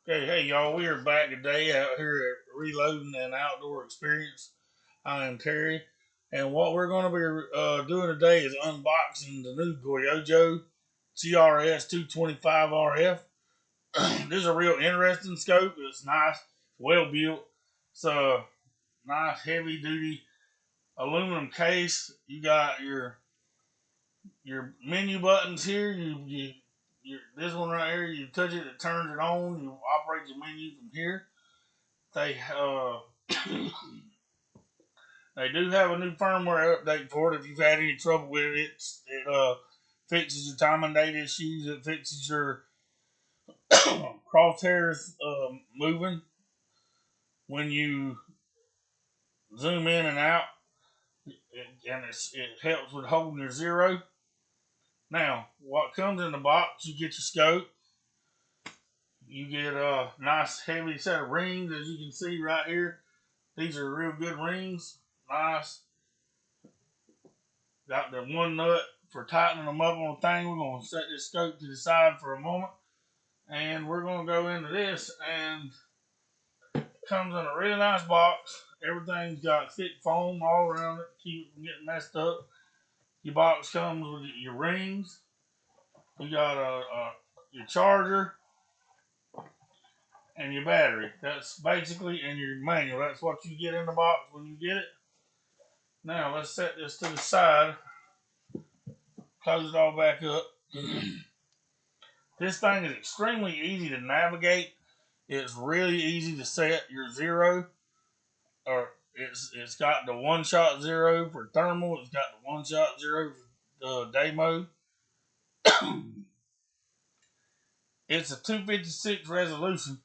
Okay, hey y'all, we are back today out here at Reloading an Outdoor Experience. I am Terry, and what we're going to be doing today is unboxing the new Goyojo GRS225RF. This is a real interesting scope. It's nice, well built. It's a nice, heavy duty aluminum case. You got your menu buttons here. This one right here, you touch it, it turns it on. You operate your menu from here. They they do have a new firmware update for it. If you've had any trouble with it, it fixes your time and date issues. It fixes your crosshairs moving when you zoom in and out, and it helps with holding your zero. Now, what comes in the box? You get your scope. You get a nice heavy set of rings, as you can see right here. These are real good rings. Nice. Got the one nut for tightening them up on the thing. We're going to set this scope to the side for a moment. And we're going to go into this. And it comes in a really nice box. Everything's got thick foam all around it to keep it from getting messed up. Your box comes with your rings. You got your charger and your battery. That's basically, and your manual. That's what you get in the box when you get it. Now let's set this to the side. Close it all back up. This thing is extremely easy to navigate. It's really easy to set your zero. Or it's got the one shot zero for thermal. It's got the one shot zero for day mode. It's a 256 resolution.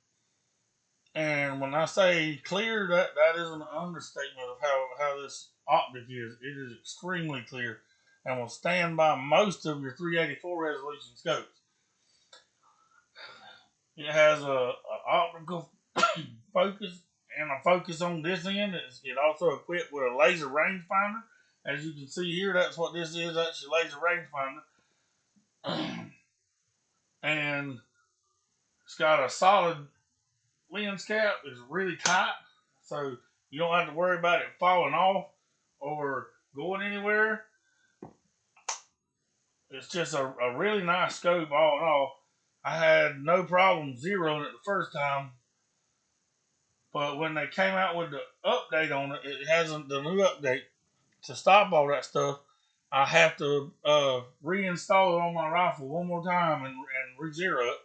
And when I say clear, that is an understatement of how this optic is. It is extremely clear and will stand by most of your 384 resolution scopes. It has a optical focus and a focus on this end. It's also equipped with a laser rangefinder. As you can see here, that's what this is. That's your laser rangefinder. And it's got a solid lens cap. It's really tight, so you don't have to worry about it falling off or going anywhere. It's just a really nice scope all in all. I had no problem zeroing it the first time, but when they came out with the update on it, it hasn't the new update to stop all that stuff. I have to reinstall it on my rifle one more time and re-zero it,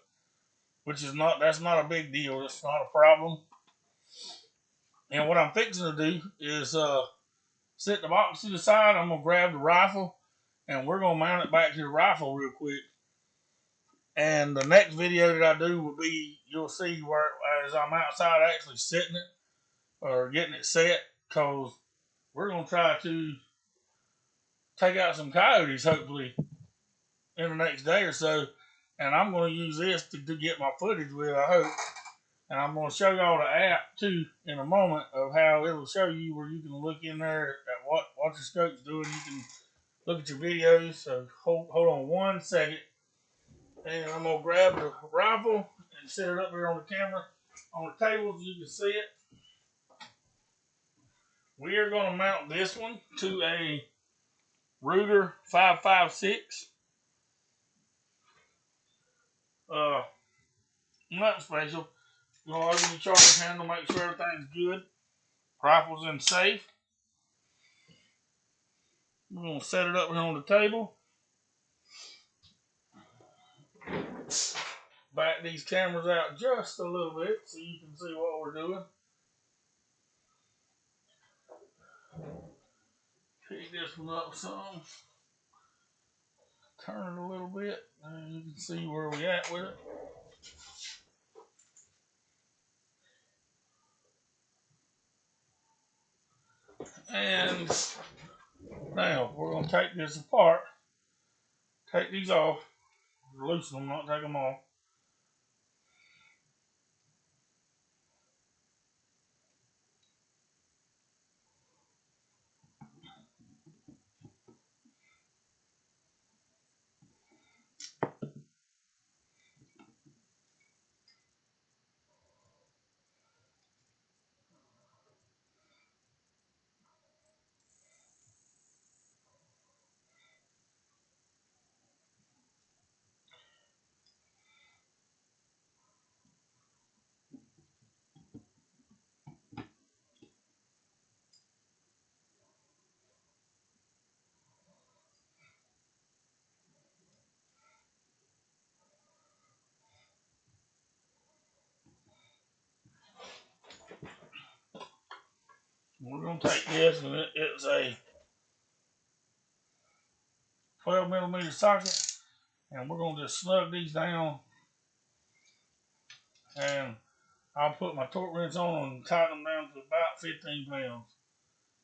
which is that's not a big deal. It's not a problem. And what I'm fixing to do is set the box to the side. I'm gonna grab the rifle and we're gonna mount it back to the rifle real quick. And the next video that I do will be, you'll see where as I'm outside actually setting it or getting it set, because we're going to try to take out some coyotes hopefully in the next day or so. And I'm going to use this to get my footage with, I hope. And I'm going to show y'all the app too in a moment of how it'll show you where you can look in there at what your scope's doing. You can look at your videos. So hold on one second. And I'm going to grab the rifle and set it up here on the camera on the table so you can see it. We are going to mount this one to a Ruger 5.56. Nothing special. You're going to open your charger handle, make sure everything's good. Rifle's in safe. We're going to set it up here on the table. Back these cameras out just a little bit so you can see what we're doing. Pick this one up some. Turn it a little bit and you can see where we at with it. And now we're going to take this apart. Take these off. Loosen them, not take them off. We're going to take this, and it's a 12mm socket, and we're going to just snug these down, and I'll put my torque wrench on and tighten them down to about 15 pounds.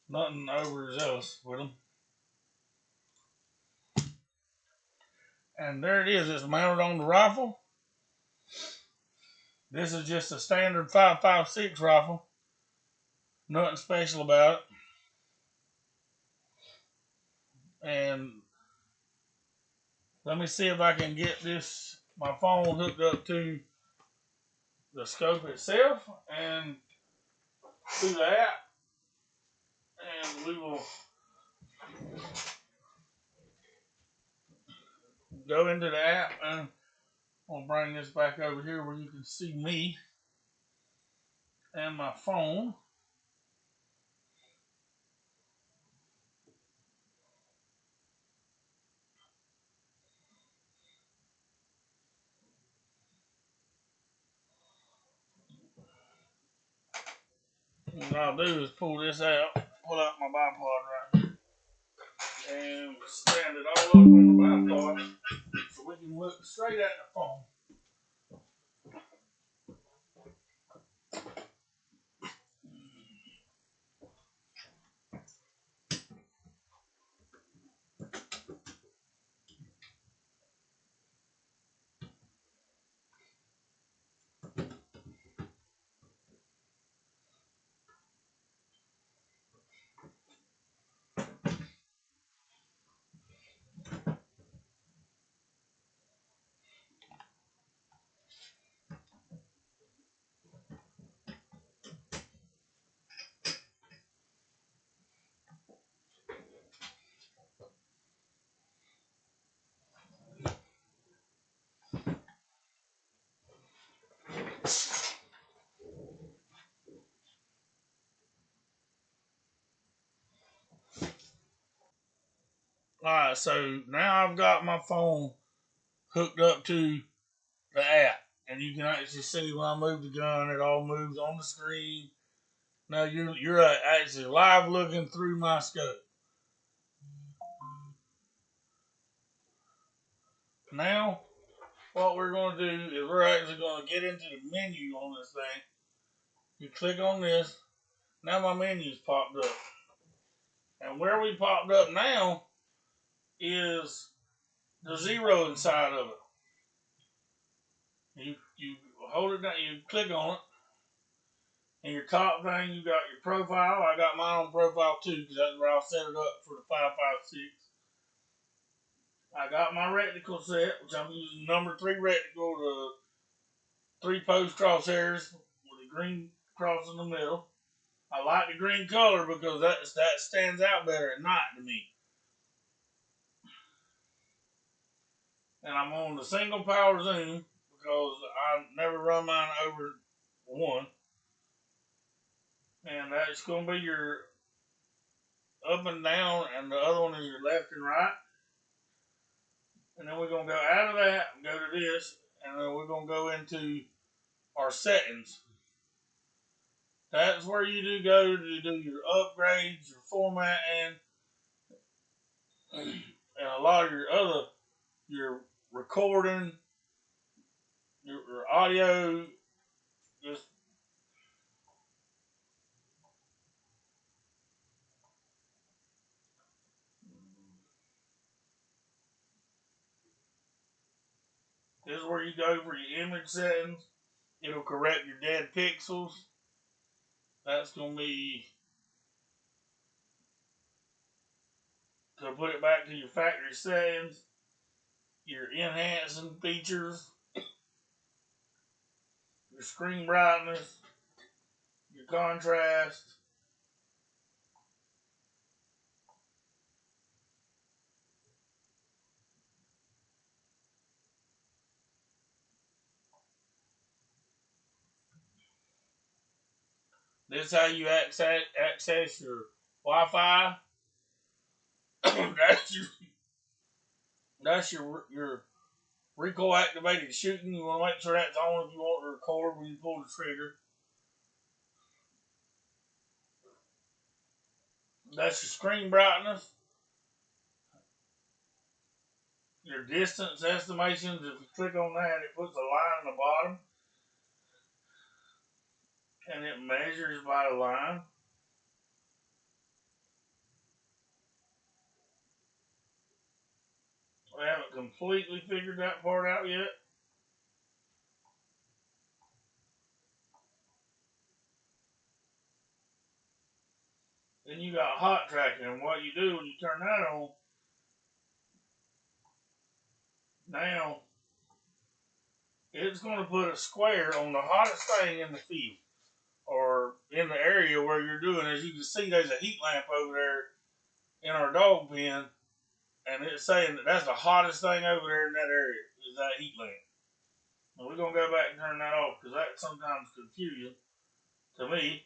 Nothing overzealous with them. And there it is. It's mounted on the rifle. This is just a standard 5.56 rifle. Nothing special about it. And let me see if I can get my phone hooked up to the scope itself and to the app. And we will go into the app, and I'll bring this back over here where you can see me and my phone. What I'll do is pull this out, pull out my bipod right here, and stand it all up on the bipod so we can look straight at the phone. Alright, so now I've got my phone hooked up to the app, and you can actually see when I move the gun, it all moves on the screen. Now you're actually live looking through my scope. Now, what we're going to do is we're actually going to get into the menu on this thing. You click on this. Now my menu's popped up. And where we popped up now is the zero inside of it. You hold it down, you click on it. In your top thing, you got your profile. I got mine on profile 2 because that's where I'll set it up for the 5.56. I got my reticle set, which I'm using number 3 reticle, the 3 post crosshairs with a green cross in the middle. I like the green color because that stands out better at night to me. And I'm on the single power zoom because I never run mine over 1. And that's going to be your up and down, and the other one is your left and right. And then we're going to go out of that and go to this, and then we're going to go into our settings. That's where you do go to do your upgrades, your formatting, and a lot of your recording, your audio. Just this is where you go for your image settings. It'll correct your dead pixels. That's going to be to put it back to your factory settings, your enhancing features, your screen brightness, your contrast. This is how you access your Wi-Fi. that's your recoil activated shooting. You want to make sure that's on if you want to record when you pull the trigger. That's your screen brightness, your distance estimations. If you click on that, it puts a line in the bottom and it measures by the line. We haven't completely figured that part out yet. Then you got hot tracking, and what you do when you turn that on, now it's going to put a square on the hottest thing in the field or in the area where you're doing. As you can see, there's a heat lamp over there in our dog pen, and it's saying that that's the hottest thing over there in that area is that heat lamp. Now we're going to go back and turn that off because that's sometimes confusing to me.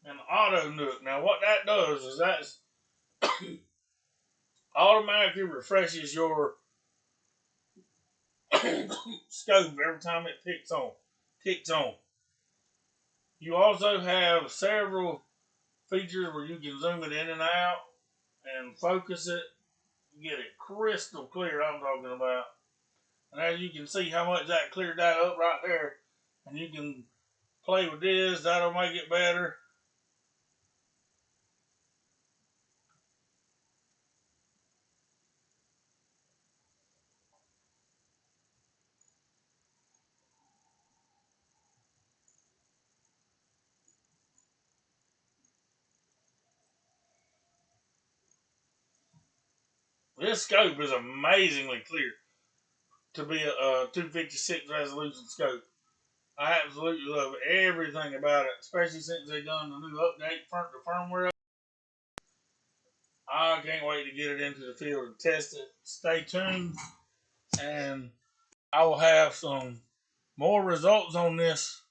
And the auto nook. Now what that does is that's automatically refreshes your scope every time it ticks on. You also have several features where you can zoom it in and out and focus it. You get it crystal clear. I'm talking about, and as you can see how much that cleared that up right there, and you can play with this. That'll make it better. This scope is amazingly clear to be a 256 resolution scope. I absolutely love everything about it, especially since they've done the new update for the firmware. I can't wait to get it into the field and test it. Stay tuned, and I will have some more results on this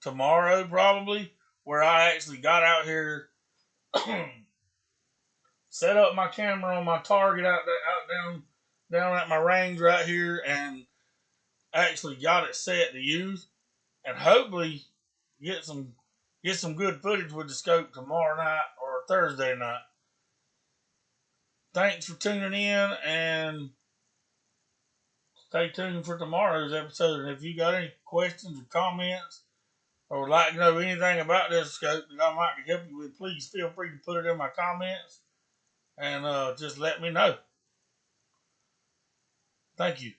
tomorrow, probably, where I actually got out here, set up my camera on my target out down at my range right here, and actually got it set to use, and hopefully get some good footage with the scope tomorrow night or Thursday night. Thanks for tuning in, and stay tuned for tomorrow's episode. And if you got any questions or comments or would like to know anything about this scope that I might help you with, please feel free to put it in my comments and just let me know. Thank you.